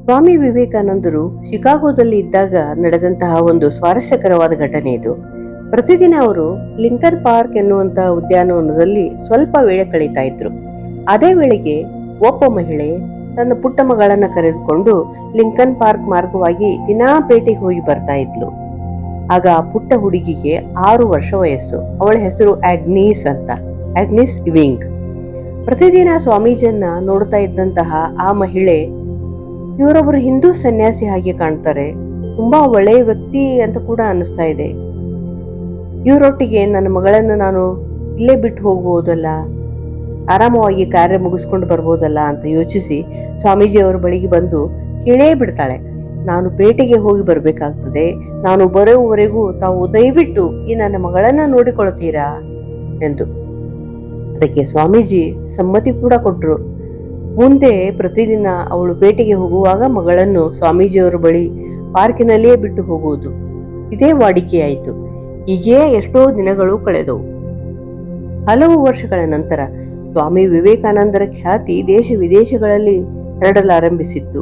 ಸ್ವಾಮಿ ವಿವೇಕಾನಂದರು ಶಿಕಾಗೋದಲ್ಲಿ ಇದ್ದಾಗ ನಡೆದಂತಹ ಒಂದು ಸ್ವಾರಸ್ಯಕರವಾದ ಘಟನೆ ಇದು. ಪ್ರತಿದಿನ ಅವರು ಲಿಂಕನ್ ಪಾರ್ಕ್ ಎನ್ನುವಂತಹ ಉದ್ಯಾನವನದಲ್ಲಿ ಸ್ವಲ್ಪ ವೇಳೆ ಕಳೀತಾ ಇದ್ರು. ಅದೇ ವೇಳೆಗೆ ಒಬ್ಬ ಮಹಿಳೆ ತನ್ನ ಪುಟ್ಟ ಮಗಳನ್ನ ಕರೆದುಕೊಂಡು ಲಿಂಕನ್ ಪಾರ್ಕ್ ಮಾರ್ಗವಾಗಿ ದಿನಾ ಪೇಟೆಗೆ ಹೋಗಿ ಬರ್ತಾ ಇದ್ಲು. ಆಗ ಆ ಪುಟ್ಟ ಹುಡುಗಿಗೆ 6 ವರ್ಷ ವಯಸ್ಸು. ಅವಳ ಹೆಸರು ಆಗ್ನೀಸ್ ಇವಿಂಗ್. ಪ್ರತಿದಿನ ಸ್ವಾಮೀಜಿಯನ್ನ ನೋಡ್ತಾ ಇದ್ದಂತಹ ಆ ಮಹಿಳೆ, ಇವರೊಬ್ಬರು ಹಿಂದೂ ಸನ್ಯಾಸಿ ಹಾಗೆ ಕಾಣ್ತಾರೆ, ತುಂಬಾ ಒಳ್ಳೆಯ ವ್ಯಕ್ತಿ ಅಂತ ಕೂಡ ಅನಿಸ್ತಾ ಇದೆ, ಇವರೊಟ್ಟಿಗೆ ನನ್ನ ಮಗಳನ್ನು ನಾನು ಇಲ್ಲೇ ಬಿಟ್ಟು ಹೋಗ್ಬೋದಲ್ಲ, ಆರಾಮವಾಗಿ ಕಾರ್ಯ ಮುಗಿಸ್ಕೊಂಡು ಬರ್ಬೋದಲ್ಲ ಅಂತ ಯೋಚಿಸಿ ಸ್ವಾಮೀಜಿ ಅವರ ಬಳಿಗೆ ಬಂದು ಕೇಳೇ ಬಿಡ್ತಾಳೆ, ನಾನು ಪೇಟೆಗೆ ಹೋಗಿ ಬರ್ಬೇಕಾಗ್ತದೆ, ನಾನು ಬರೋವರೆಗೂ ತಾವು ದಯವಿಟ್ಟು ಈ ನನ್ನ ಮಗಳನ್ನ ನೋಡಿಕೊಳ್ತೀರಾ ಎಂದು. ಅದಕ್ಕೆ ಸ್ವಾಮೀಜಿ ಸಮ್ಮತಿ ಕೂಡ ಕೊಟ್ರು. ಮುಂದೆ ಪ್ರತಿದಿನ ಅವಳು ಪೇಟೆಗೆ ಹೋಗುವಾಗ ಮಗಳನ್ನು ಸ್ವಾಮೀಜಿಯವರ ಬಳಿ ಪಾರ್ಕಿನಲ್ಲಿಯೇ ಬಿಟ್ಟು ಹೋಗುವುದು ಇದೇ ವಾಡಿಕೆಯಾಯಿತು. ಹೀಗೆ ಎಷ್ಟೋ ದಿನಗಳು ಕಳೆದವು. ಹಲವು ವರ್ಷಗಳ ನಂತರ ಸ್ವಾಮಿ ವಿವೇಕಾನಂದರ ಖ್ಯಾತಿ ದೇಶ ವಿದೇಶಗಳಲ್ಲಿ ಹರಡಲಾರಂಭಿಸಿತ್ತು.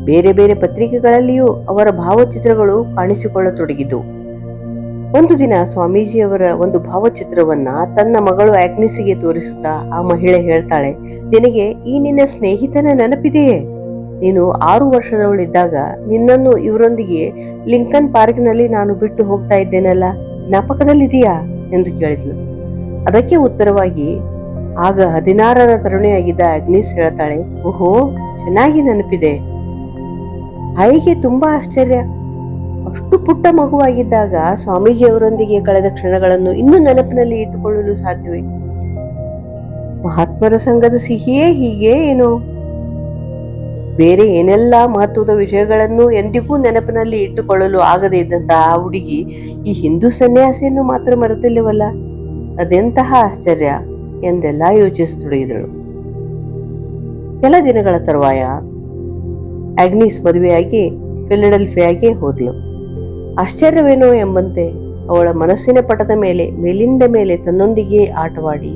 ಬೇರೆ ಬೇರೆ ಪತ್ರಿಕೆಗಳಲ್ಲಿಯೂ ಅವರ ಭಾವಚಿತ್ರಗಳು ಕಾಣಿಸಿಕೊಳ್ಳತೊಡಗಿದವು. ಒಂದು ದಿನ ಸ್ವಾಮೀಜಿಯವರ ಒಂದು ಭಾವಚಿತ್ರವನ್ನ ತನ್ನ ಮಗಳು ಆಗ್ನಿಸ್ಗೆ ತೋರಿಸುತ್ತಾ ಆ ಮಹಿಳೆ ಹೇಳ್ತಾಳೆ, ನಿನಗೆ ಈ ನಿನ್ನ ಸ್ನೇಹಿತನ ನೆನಪಿದೆಯೇ? ನೀನು 6 ವರ್ಷದವಳಿದ್ದಾಗ ನಿನ್ನನ್ನು ಇವರೊಂದಿಗೆ ಲಿಂಕನ್ ಪಾರ್ಕ್ನಲ್ಲಿ ನಾನು ಬಿಟ್ಟು ಹೋಗ್ತಾ ಇದ್ದೇನಲ್ಲ, ಜ್ಞಾಪಕದಲ್ಲಿದೆಯಾ ಎಂದು ಕೇಳಿದ್ಲು. ಅದಕ್ಕೆ ಉತ್ತರವಾಗಿ ಆಗ 16ರ ತರುಣಿಯಾಗಿದ್ದ ಆಗ್ನಿಸ್ ಹೇಳ್ತಾಳೆ, ಓಹೋ, ಚೆನ್ನಾಗಿ ನೆನಪಿದೆ. ಆಯಿಗೆ ತುಂಬಾ ಆಶ್ಚರ್ಯ. ಅಷ್ಟು ಪುಟ್ಟ ಮಗುವಾಗಿದ್ದಾಗ ಸ್ವಾಮೀಜಿಯವರೊಂದಿಗೆ ಕಳೆದ ಕ್ಷಣಗಳನ್ನು ಇನ್ನೂ ನೆನಪಿನಲ್ಲಿ ಇಟ್ಟುಕೊಳ್ಳಲು ಸಾಧ್ಯವೇ? ಮಹಾತ್ಮರ ಸಂಘದ ಸಿಹಿಯೇ ಹೀಗೆ ಏನೋ. ಬೇರೆ ಏನೆಲ್ಲ ಮಹತ್ವದ ವಿಷಯಗಳನ್ನು ಎಂದಿಗೂ ನೆನಪಿನಲ್ಲಿ ಇಟ್ಟುಕೊಳ್ಳಲು ಆಗದೇ ಇದ್ದಂತಹ ಆ ಹುಡುಗಿ ಈ ಹಿಂದೂ ಸನ್ಯಾಸಿಯನ್ನು ಮಾತ್ರ ಮರೆತಿಲ್ಲವಲ್ಲ, ಅದೆಂತಹ ಆಶ್ಚರ್ಯ ಎಂದೆಲ್ಲ ಯೋಚಿಸತೊಡಗಿದಳು. ಕೆಲ ದಿನಗಳ ತರುವಾಯ ಆಗ್ನಿಸ್ ಮದುವೆಯಾಗಿ ಫಿಲಡೆಲ್ಫಿಯಾಗೆ ಹೋದ್ಲು. ಆಶ್ಚರ್ಯವೇನೋ ಎಂಬಂತೆ ಅವಳ ಮನಸ್ಸಿನ ಪಟದ ಮೇಲಿಂದ ಮೇಲೆ ತನ್ನೊಂದಿಗೆ ಆಟವಾಡಿ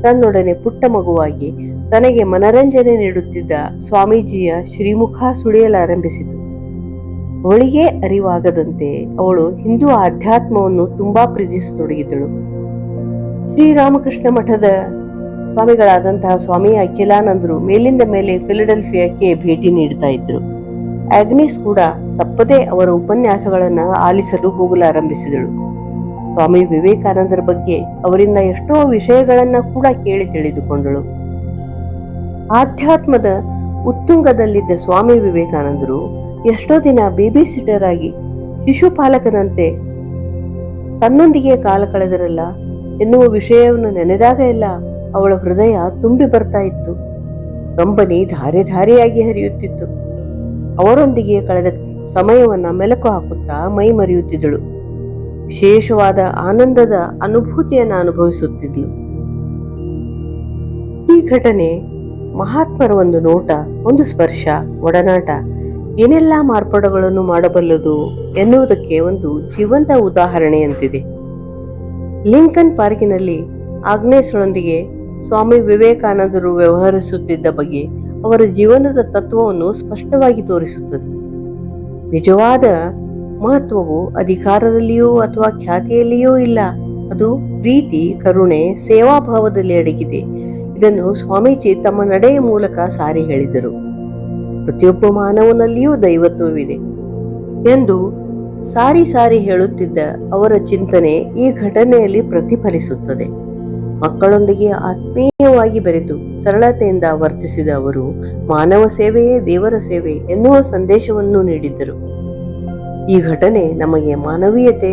ತನ್ನೊಡನೆ ಪುಟ್ಟ ಮಗುವಾಗಿ ತನಗೆ ಮನರಂಜನೆ ನೀಡುತ್ತಿದ್ದ ಸ್ವಾಮೀಜಿಯ ಶ್ರೀಮುಖ ಸುಳಿಯಲಾರಂಭಿಸಿತು. ಅವಳಿಗೆ ಅರಿವಾಗದಂತೆ ಅವಳು ಹಿಂದೂ ಆಧ್ಯಾತ್ಮವನ್ನು ತುಂಬಾ ಪ್ರೀತಿಸತೊಡಗಿದಳು. ಶ್ರೀರಾಮಕೃಷ್ಣ ಮಠದ ಸ್ವಾಮಿಗಳಾದಂತಹ ಸ್ವಾಮಿ ಅಖಿಲಾನಂದರು ಮೇಲಿಂದ ಮೇಲೆ ಫಿಲಡೆಲ್ಫಿಯಾಕ್ಕೆ ಭೇಟಿ ನೀಡ್ತಾ ಇದ್ರು. ಆಗ್ನಿಸ್ ಕೂಡ ತಪ್ಪದೇ ಅವರ ಉಪನ್ಯಾಸಗಳನ್ನ ಆಲಿಸಲು ಹೋಗಲಾರಂಭಿಸಿದಳು. ಸ್ವಾಮಿ ವಿವೇಕಾನಂದರ ಬಗ್ಗೆ ಅವರಿಂದ ಎಷ್ಟೋ ವಿಷಯಗಳನ್ನ ಕೂಡ ಕೇಳಿ ತಿಳಿದುಕೊಂಡಳು. ಆಧ್ಯಾತ್ಮದ ಉತ್ತುಂಗದಲ್ಲಿದ್ದ ಸ್ವಾಮಿ ವಿವೇಕಾನಂದರು ಎಷ್ಟೋ ದಿನ ಬೇಬಿ ಸಿಟರ್ ಆಗಿ ಶಿಶುಪಾಲಕನಂತೆ ತನ್ನೊಂದಿಗೆ ಕಾಲ ಕಳೆದರಲ್ಲ ಎನ್ನುವ ವಿಷಯವನ್ನು ನೆನೆದಾಗ ಎಲ್ಲ ಅವಳ ಹೃದಯ ತುಂಬಿ ಬರ್ತಾ ಇತ್ತು. ಕಂಬನಿ ಧಾರೆ ಧಾರೆಯಾಗಿ ಹರಿಯುತ್ತಿತ್ತು. ಅವರೊಂದಿಗೆ ಕಳೆದ ಸಮಯವನ್ನ ಮೆಲುಕು ಹಾಕುತ್ತಾ ಮೈ ಮರೆಯುತ್ತಿದ್ದಳು. ವಿಶೇಷವಾದ ಆನಂದದ ಅನುಭೂತಿಯನ್ನ ಅನುಭವಿಸುತ್ತಿದ್ಲು. ಈ ಘಟನೆ ಮಹಾತ್ಮರ ಒಂದು ನೋಟ, ಒಂದು ಸ್ಪರ್ಶ, ಒಡನಾಟ ಏನೆಲ್ಲ ಮಾರ್ಪಾಡುಗಳನ್ನು ಮಾಡಬಲ್ಲದು ಎನ್ನುವುದಕ್ಕೆ ಒಂದು ಜೀವಂತ ಉದಾಹರಣೆಯಂತಿದೆ. ಲಿಂಕನ್ ಪಾರ್ಕಿನಲ್ಲಿ ಆಗ್ನೇಸ್ಳೊಂದಿಗೆ ಸ್ವಾಮಿ ವಿವೇಕಾನಂದರು ವ್ಯವಹರಿಸುತ್ತಿದ್ದ ಬಗ್ಗೆ ಅವರ ಜೀವನದ ತತ್ವವನ್ನು ಸ್ಪಷ್ಟವಾಗಿ ತೋರಿಸುತ್ತದೆ. ನಿಜವಾದ ಮಹತ್ವವು ಅಧಿಕಾರದಲ್ಲಿಯೋ ಅಥವಾ ಖ್ಯಾತಿಯಲ್ಲಿಯೋ ಇಲ್ಲ, ಅದು ಪ್ರೀತಿ, ಕರುಣೆ, ಸೇವಾಭಾವದಲ್ಲಿ ಅಡಗಿದೆ. ಇದನ್ನು ಸ್ವಾಮೀಜಿ ತಮ್ಮ ನಡೆಯ ಮೂಲಕ ಸಾರಿ ಹೇಳಿದರು. ಪ್ರತಿಯೊಬ್ಬ ಮಾನವನಲ್ಲಿಯೂ ದೈವತ್ವವಿದೆ ಎಂದು ಸಾರಿ ಸಾರಿ ಹೇಳುತ್ತಿದ್ದ ಅವರ ಚಿಂತನೆ ಈ ಘಟನೆಯಲ್ಲಿ ಪ್ರತಿಫಲಿಸುತ್ತದೆ. ಮಕ್ಕಳೊಂದಿಗೆ ಆತ್ಮೀಯವಾಗಿ ಬೆರೆತು ಸರಳತೆಯಿಂದ ವರ್ತಿಸಿದ ಅವರು ಮಾನವ ಸೇವೆಯೇ ದೇವರ ಸೇವೆ ಎನ್ನುವ ಸಂದೇಶವನ್ನು ನೀಡಿದ್ದರು. ಈ ಘಟನೆ ನಮಗೆ ಮಾನವೀಯತೆ,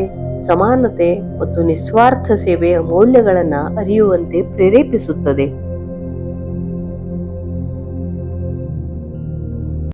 ಸಮಾನತೆ ಮತ್ತು ನಿಸ್ವಾರ್ಥ ಸೇವೆಯ ಮೌಲ್ಯಗಳನ್ನು ಅರಿಯುವಂತೆ ಪ್ರೇರೇಪಿಸುತ್ತದೆ.